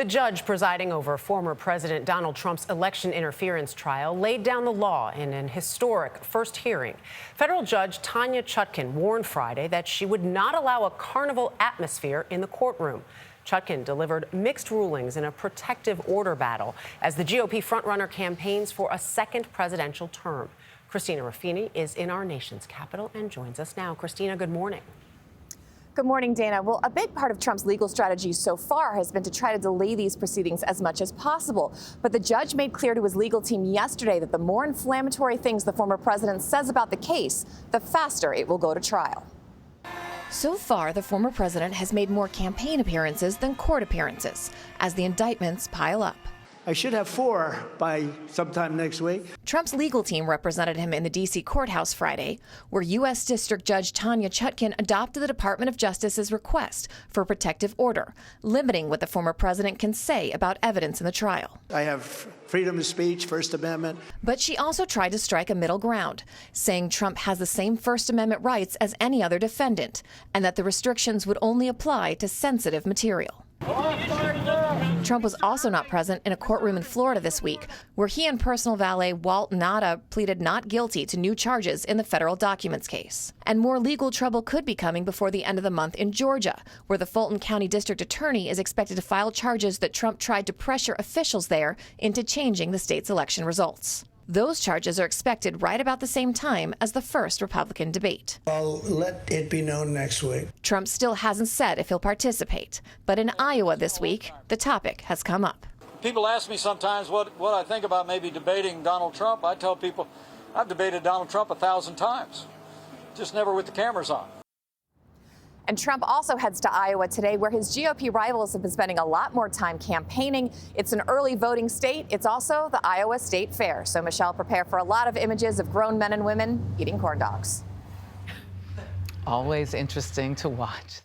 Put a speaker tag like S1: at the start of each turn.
S1: The judge presiding over former President Donald Trump's election interference trial laid down the law in an historic first hearing. Federal Judge Tanya Chutkan warned Friday that she would not allow a carnival atmosphere in the courtroom. Chutkan delivered mixed rulings in a protective order battle as the GOP frontrunner campaigns for a second presidential term. Christina Ruffini is in our nation's capital and joins us now. Christina, good morning.
S2: Good morning, Dana. Well, a big part of Trump's legal strategy so far has been to try to delay these proceedings as much as possible. But the judge made clear to his legal team yesterday that the more inflammatory things the former president says about the case, the faster it will go to trial. So far, the former president has made more campaign appearances than court appearances as the indictments pile up.
S3: I should have 4 by sometime next week.
S2: Trump's legal team represented him in the D.C. courthouse Friday, where U.S. District Judge Tanya Chutkan adopted the Department of Justice's request for a protective order, limiting what the former president can say about evidence in the trial.
S3: I have freedom of speech, First Amendment.
S2: But she also tried to strike a middle ground, saying Trump has the same First Amendment rights as any other defendant, and that the restrictions would only apply to sensitive material. Trump was also not present in a courtroom in Florida this week, where he and personal valet Walt Nauta pleaded not guilty to new charges in the federal documents case. And more legal trouble could be coming before the end of the month in Georgia, where the Fulton County District Attorney is expected to file charges that Trump tried to pressure officials there into changing the state's election results. Those charges are expected right about the same time as the first Republican debate.
S3: I'll let it be known next week.
S2: Trump still hasn't said if he'll participate, but in Iowa this week, the topic has come up.
S4: People ask me sometimes what I think about maybe debating Donald Trump. I tell people I've debated Donald Trump 1,000 times, just never with the cameras on.
S2: And Trump also heads to Iowa today, where his GOP rivals have been spending a lot more time campaigning. It's an early voting state. It's also the Iowa State Fair. So, Michelle, prepare for a lot of images of grown men and women eating corn dogs.
S5: Always interesting to watch.